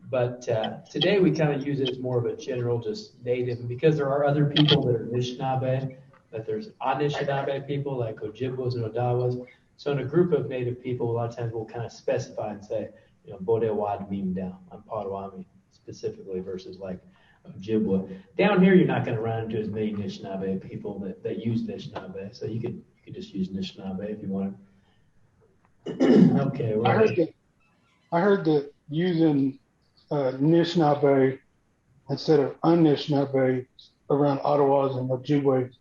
Speaker 1: But today we kind of use it as more of a general, just native. And because there are other people that are Anishinaabe, that there's Anishinaabe people like Ojibwas and Odawas. So in a group of native people, a lot of times we'll kind of specify and say, Bodewad Mimda, I'm Potawatomi specifically versus like Ojibwa. Down here, you're not going to run into as many Anishinaabe people that use Anishinaabe. So you could just use Anishinaabe if you want to. Okay. Well,
Speaker 7: I heard that using Anishinaabe instead of Anishinaabe around Ottawas and Ojibwe,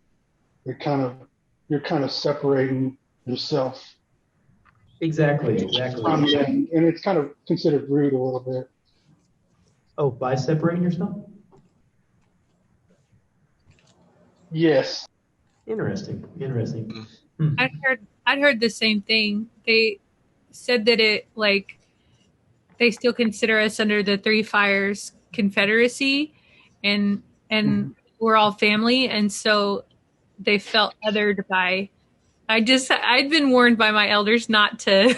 Speaker 7: you're kind of separating yourself.
Speaker 1: Exactly.
Speaker 7: And it's kind of considered rude a little bit.
Speaker 1: Oh, by separating yourself?
Speaker 7: Yes.
Speaker 1: Interesting.
Speaker 5: I'd heard the same thing. They said that it they still consider us under the Three Fires Confederacy, and we're all family, and so they felt othered by. I'd been warned by my elders not to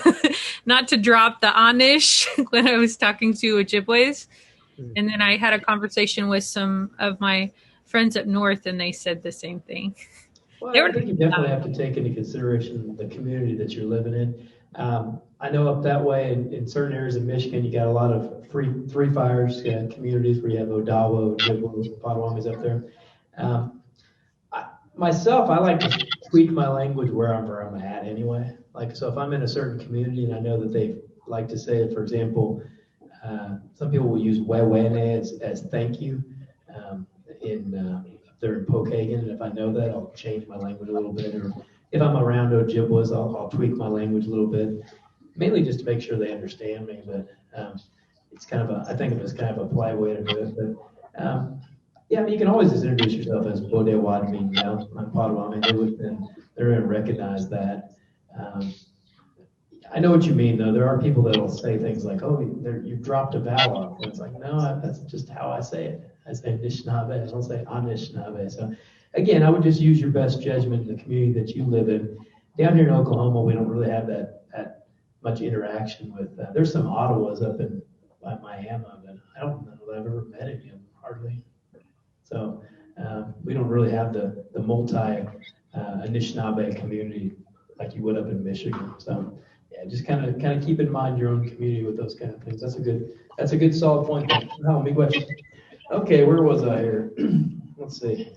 Speaker 5: drop the Anish when I was talking to Ojibways, and then I had a conversation with some of my friends up north, and they said the same thing.
Speaker 1: Well, I think you definitely have to take into consideration the community that you're living in. I know up that way in certain areas of Michigan, you got a lot of Three Fires communities where you have Odawa, Ojibwa, Potawatomis up there. Myself, I like to tweak my language wherever I'm at anyway. Like, so if I'm in a certain community and I know that they like to say, for example, some people will use wewene as thank you if they're in Pokagon, and if I know that, I'll change my language a little bit. Or if I'm around Ojibwas, I'll tweak my language a little bit, mainly just to make sure they understand me. But it's kind of I think of it as kind of a polite way to do it. But yeah, I mean, you can always just introduce yourself as Bodewad Mingdao. I'm Potawatomi. They're going to recognize that. I know what you mean, though. There are people that will say things like, "Oh, you dropped a vowel off." And it's like, no, that's just how I say it. I say Anishinaabe. I don't say Anishinaabe. So, again, I would just use your best judgment in the community that you live in. Down here in Oklahoma, we don't really have that much interaction with. There's some Ottawas up in Miami, but I don't know that I've ever met any of them, hardly. So we don't really have the multi Anishinaabe community like you would up in Michigan. So yeah, just kind of keep in mind your own community with those kind of things. That's a good solid point. No, big question. Okay, where was I here? Let's see.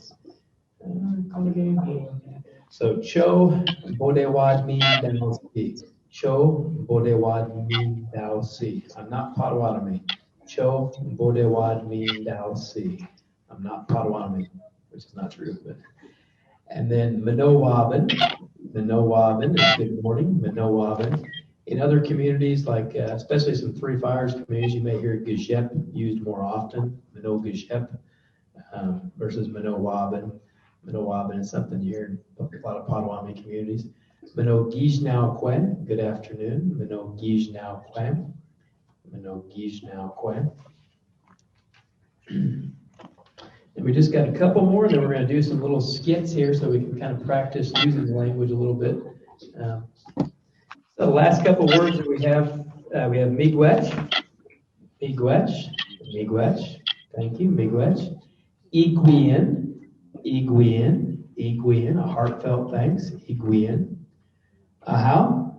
Speaker 1: So Cho Bodewad Mi Dao Si. Cho Bodewad Mi Dao Si. I'm not Potawatomi. Cho Bodewad Mi Dao Si. I'm not Potawatomi, which is not true, but And then Minowabin. Minowabin is good morning. Minowabin. In other communities, like especially some Three Fires communities, you may hear Geshep used more often. Mino Geshep versus Minowabin. Minowabin is something you hear in a lot of Potawatomi communities. Mino Gijnau Quen. Good afternoon. Mino Gijnau Quen. Mino Gijnau Quen. And we just got a couple more, then we're going to do some little skits here so we can kind of practice using the language a little bit. So the last couple words that we have miigwech, miigwech, thank you, miigwech. Iguian, a heartfelt thanks, iguian. Ahau,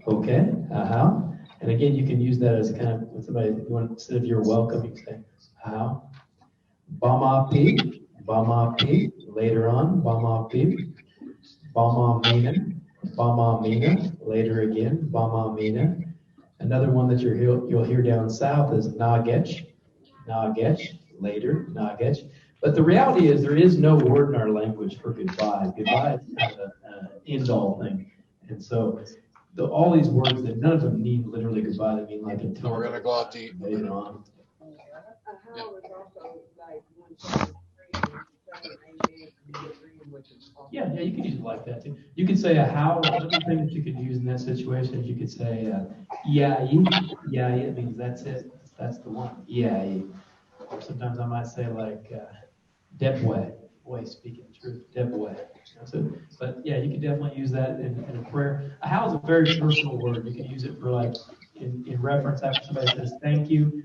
Speaker 1: okay, ahau. And again, you can use that as kind of, when somebody, instead of you're welcome, you can say, ahau. Bamapi, later on, Bamapi. Bamamina, later again, Bamamina. Another one that you'll hear down south is Nagech, later, Nagech. But the reality is there is no word in our language for goodbye. Goodbye is kind of an end-all thing. And so all these words, that none of them mean literally goodbye. They mean like until
Speaker 6: we're gonna go out to eat
Speaker 1: later on.
Speaker 3: How is also like when someone's praying, amen, with them.
Speaker 1: Yeah, you could use it like that too. You could say a how. Another thing that you could use in that situation is you could say yeah, it means that's it. That's the one. Yeah. Or sometimes I might say like depwe, boy speaking truth, depwe. But yeah, you can definitely use that in a prayer. A how is a very personal word. You can use it for like in reference after somebody says thank you.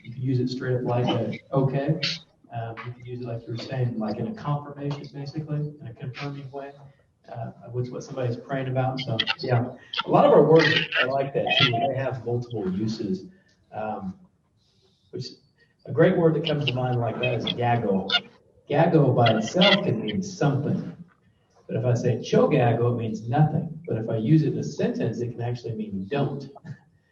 Speaker 1: You can use it straight up like a okay. You can use it like you were saying, like in a confirmation, basically, in a confirming way, with what somebody's praying about. So yeah, a lot of our words are like that too. They have multiple uses. Which a great word that comes to mind like that is gago. Gago by itself can mean something. But if I say chogago, it means nothing. But if I use it in a sentence, it can actually mean don't.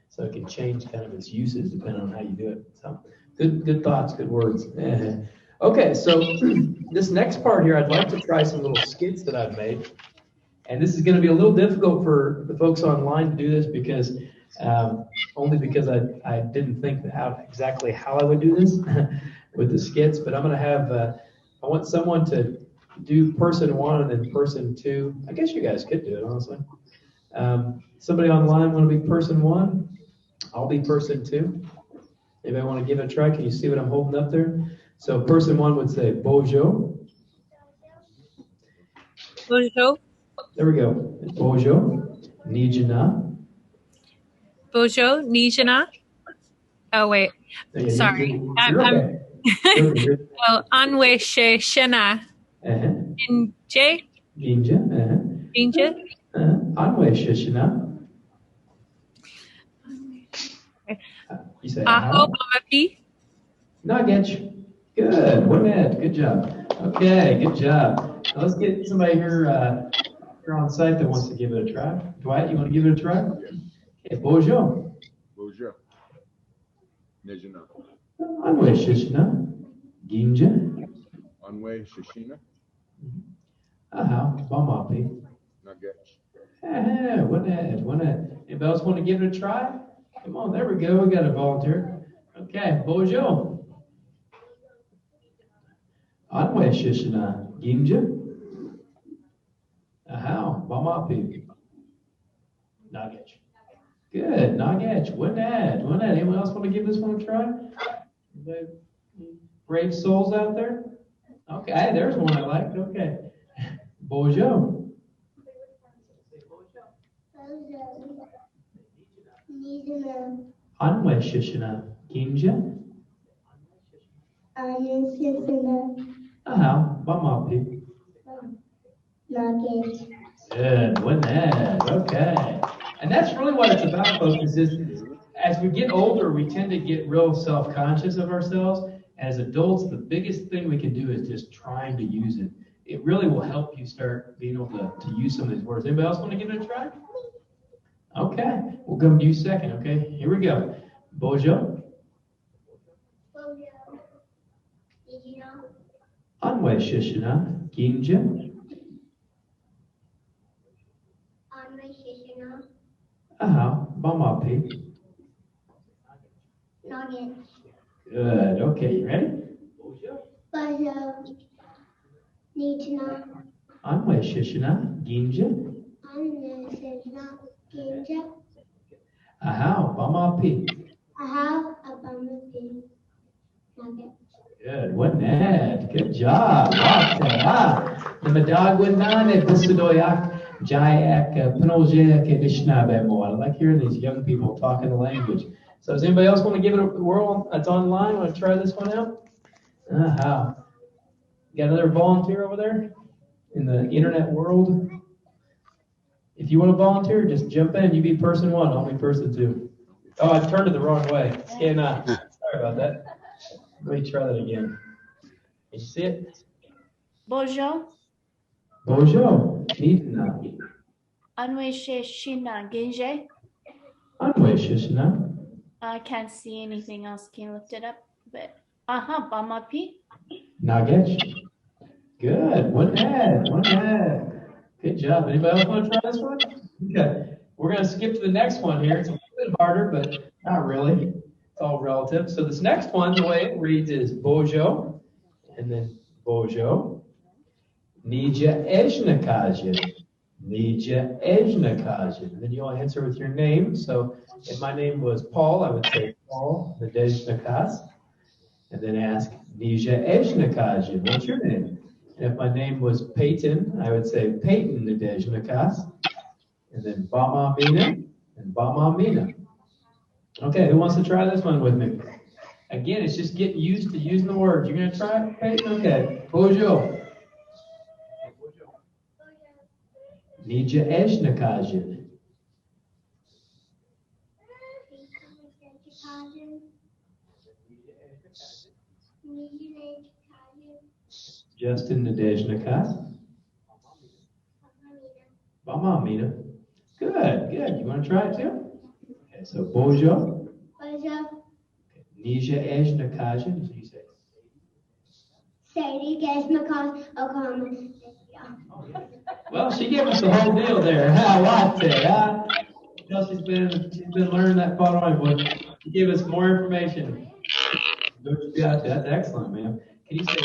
Speaker 1: So it can change kind of its uses depending on how you do it. So good thoughts, good words. Okay, so this next part here, I'd like to try some little skits that I've made. And this is going to be a little difficult for the folks online to do this because only because I didn't think exactly how I would do this with the skits. But I'm going to have, I want someone to do person one and then person two. I guess you guys could do it, honestly. Somebody online want to be person one? I'll be person two. Anybody want to give it a try? Can you see what I'm holding up there? So person one would say Bojo.
Speaker 5: Bojo.
Speaker 1: There we go. Bojo. Nijana.
Speaker 5: Bojo. Nijana. Oh, wait. Sorry. I'm well, Anwe She Shena. Ginje.
Speaker 1: Ginja.
Speaker 5: Ginja.
Speaker 1: Anwe Shishina. You say
Speaker 5: Aho Mamapi.
Speaker 1: Nugget. Good. Wynette. Good job. Okay, good job. Now let's get somebody here on site that wants to give it a try. Dwight, you want to give it a try? Okay, Bonjour.
Speaker 8: Bonjour. Nejina.
Speaker 1: Anwe Shishina. Ginja.
Speaker 8: Anwe Shishina.
Speaker 1: Aha, Bamapi.
Speaker 8: Nugget.
Speaker 1: Wynette. Anybody else want to give it a try? Come on, there we go. We got a volunteer. Okay, Bonjour. Anwe Shishina. Ginja. Aha, Bamapi. Nugget. Good, Nugget. Wynette. Anyone else want to give this one a try? Anybody, brave souls out there? Okay, hey, there's one I like. Okay. Bonjour. Anwe Shishina. Ginja. Aha, Bamapi. Good, Wynette. Okay. And that's really what it's about, folks, is as we get older, we tend to get real self-conscious of ourselves. As adults, the biggest thing we can do is just trying to use it. It really will help you start being able to use some of these words. Anybody else want to give it a try? Okay, we'll come to you second, okay? Here we go. Bojo. Anwe Shishina. Ginja.
Speaker 9: Anway Shishina.
Speaker 1: Bamapi.
Speaker 9: Nugget.
Speaker 1: Good. Okay, you ready?
Speaker 9: Bojo. Nijna.
Speaker 1: Anway Shishina. Ginja.
Speaker 9: Anway Shishina. Ginja.
Speaker 1: Bamapi.
Speaker 9: I have a bumblebee. Nugget.
Speaker 1: Good. What that? Good job. The Madagwanane Busadoyak Jayak Panojayak Vishnabemo. I like hearing these young people talking the language. So does anybody else want to give it a whirl? That's online. Want to try this one out? How? Got another volunteer over there in the internet world? If you want to volunteer, just jump in. You be person one. I'll be person two. Oh, I turned it the wrong way. Sorry about that. Let me try that again. Can you see it?
Speaker 10: Bojo.
Speaker 1: Bojo. Nidna.
Speaker 10: Anway Shishina Ginje.
Speaker 1: Anway Shishna.
Speaker 10: I can't see anything else. Can you lift it up a bit? Bamapi.
Speaker 1: Nagesh. Good. One head. Good job. Anybody else want to try this one? Okay. We're going to skip to the next one here. It's a little bit harder, but not really. It's all relative. So this next one, the way it reads is Bojo, and then Bojo. Nija Ejnakajin. Nija Ejnakajin. And then you'll answer with your name. So if my name was Paul, I would say Paul Nadejnakas. And then ask Nija Ejnakajin. What's your name? And if my name was Peyton, I would say Peyton Nadejnakas. And then Bama Mina and Bama Mina. Okay, who wants to try this one with me? Again, it's just getting used to using the words. You're going to try it, Peyton? Okay. Bojo. Nija Ejnakajin. Justin Nadejnakas. Bama Mina. Good. You want to try it too? Okay, so Bojo.
Speaker 9: Bojo.
Speaker 1: Nija Ejnakajin. You say.
Speaker 9: Sadie Gashmakon, Oklahoma.
Speaker 1: Well, she gave us the whole deal there. I liked it. Well, she's been learning that part on, but she gave us more information. That's excellent, man. Can you say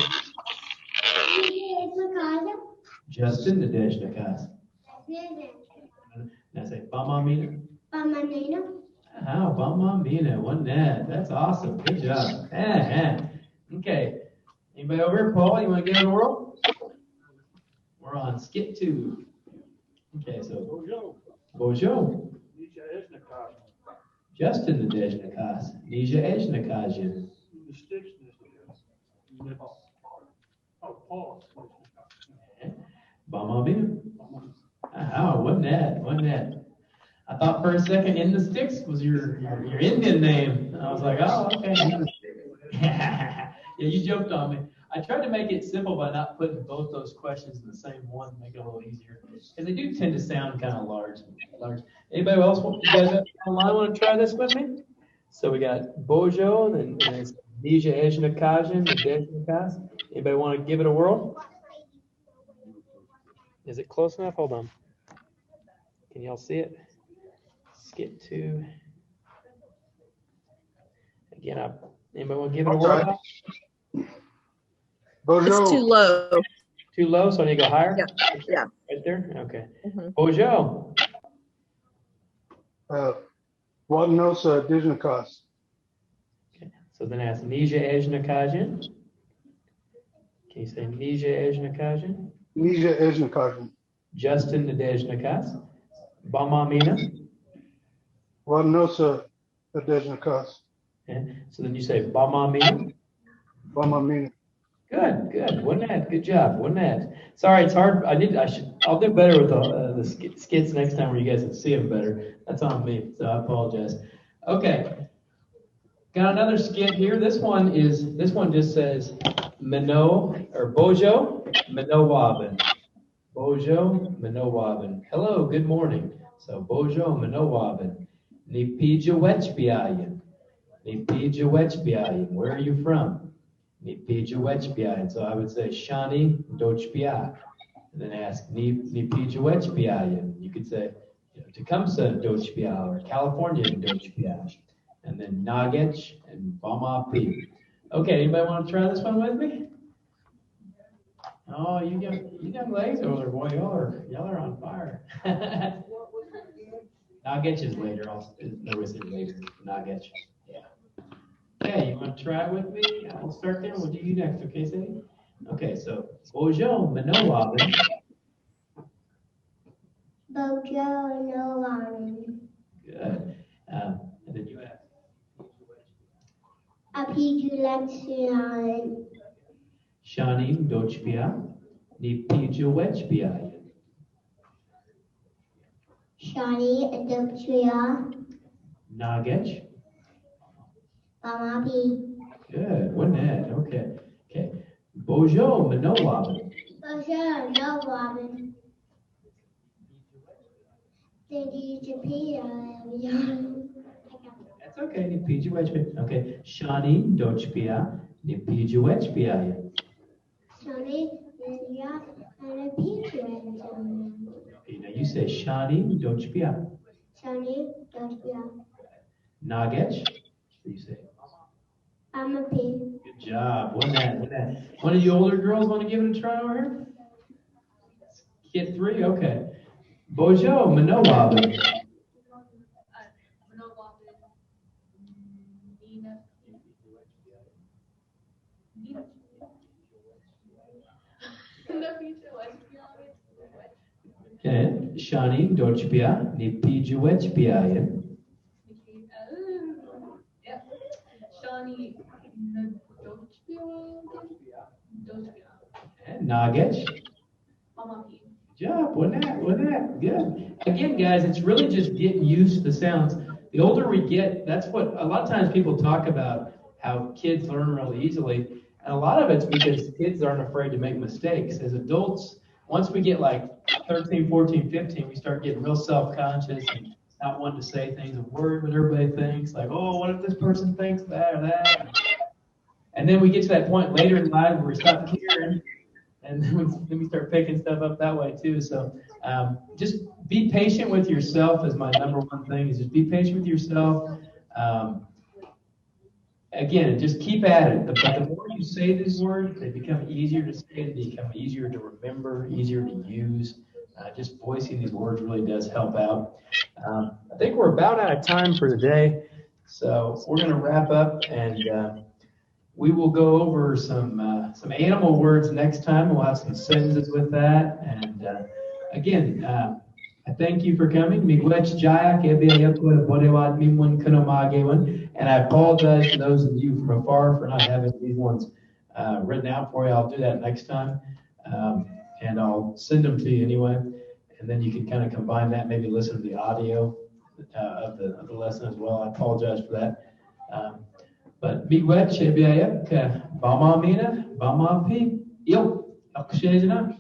Speaker 1: Justin Nadejnakas? Now say Bama Mina.
Speaker 9: Bama Mina.
Speaker 1: Bama Mina. One net. That's awesome. Good job. Okay. Anybody over here? Paul, you want to give it a whirl? We're on skip 2. Okay, so Bojo. Justin Nadejnakas. Nija Ejnakajin. Bama Mina. One net. I thought for a second In the Sticks was your Indian name. I was like, oh, okay. Yeah, you jumped on me. I tried to make it simple by not putting both those questions in the same one, make it a little easier. Because they do tend to sound kind of large. Anybody else you guys online want to try this with me? So we got Bojo, and it's Nija Ejnakajin, Nadejnakas. Anybody want to give it a whirl? Is it close enough? Hold on. Can y'all see it? Skip 2. Again, anybody want to give it a whirl?
Speaker 7: Bojo.
Speaker 2: It's too low.
Speaker 1: Too low, so I need to go higher?
Speaker 2: Yeah.
Speaker 1: Right there? Okay.
Speaker 2: Mm-hmm.
Speaker 1: Bojo.
Speaker 7: Wadenosa Dijnakas.
Speaker 1: Okay. So then ask Nija Ejnakajin. Can you say Nija Ejnakajin?
Speaker 7: Nija Ejnakajin.
Speaker 1: Justin Nadejnakas. Bama Mina.
Speaker 7: Wadenosa Dijnakas.
Speaker 1: Okay. So then you say Bama Mina.
Speaker 7: Bama Mina.
Speaker 1: Good. One net. Good job. One net. Sorry, it's hard. I'll do better with the skits next time where you guys can see them better. That's on me, so I apologize. Okay. Got another skit here. This one just says Mino or Bojo Minowabin. Bojo Minowabin. Hello, good morning. So Bojo Minowabin. Nipija Wechbiayan. Nipija Wechbiayan. Where are you from? Ni pija wechbiayan. So I would say Shawnee dochbiak. And then ask ni pija wechbiayan. You could say Tecumseh dochbia or California dochbia. And then Nagech and Bamapi. Okay, anybody want to try this one with me? Oh, you got legs over there, boy. Y'all are on fire. Nagech is later. No, is it later? Nagech. Yeah. Okay, you want to try it with me? I'll start there. We'll do you next, okay, Sadie? Okay, so Bojo Manowabin.
Speaker 9: Bojo no ramen.
Speaker 1: Good. And then you ask.
Speaker 9: Apigulexion.
Speaker 1: Shawnee dochbia. Ni pija wechbia.
Speaker 9: Shawnee adoptria.
Speaker 1: Nagech.
Speaker 9: Bamapi.
Speaker 1: Good. Wasn't that? Okay. Okay. Bojo Manowabin.
Speaker 9: Bojo no ramen.
Speaker 1: That's okay. Ni pija wechbia. Okay. Shawnee dochbia. Ni pija wechbia.
Speaker 9: Shawnee India and a pizza.
Speaker 1: Okay, now you say Shawnee dochbia.
Speaker 9: Shawnee adoptria.
Speaker 1: Nagech. You say.
Speaker 9: Bamapi.
Speaker 1: Good job. Wasn't that? One of you older girls want to give it a try over here? Get 3? Okay. Bojo Manowabin. Okay. Shawnee dochbia. Ni pija wechbia.
Speaker 11: Shawnee
Speaker 1: And Nagech.
Speaker 11: Bamapi.
Speaker 1: Good job. Wasn't that? Good. Again, guys, it's really just getting used to the sounds. The older we get, that's what a lot of times people talk about, how kids learn really easily. And a lot of it's because kids aren't afraid to make mistakes. As adults, once we get like 13, 14, 15, we start getting real self-conscious and not wanting to say things and worried what everybody thinks. Like, oh, what if this person thinks that or that? And then we get to that point later in life where we stop caring. And then we start picking stuff up that way too. So just be patient with yourself is my number one thing. Is just be patient with yourself. Again, just keep at it. But the more you say these words, they become easier to say. They become easier to remember, easier to use. Just voicing these words really does help out. I think we're about out of time for today. So we're going to wrap up and we will go over some animal words next time. We'll have some sentences with that. And again, I thank you for coming. And I apologize to those of you from afar for not having these ones written out for you. I'll do that next time. And I'll send them to you anyway. And then you can kind of combine that, maybe listen to the audio of the lesson as well. I apologize for that. But miigwech biayak bama mina bama pi yo akshay jana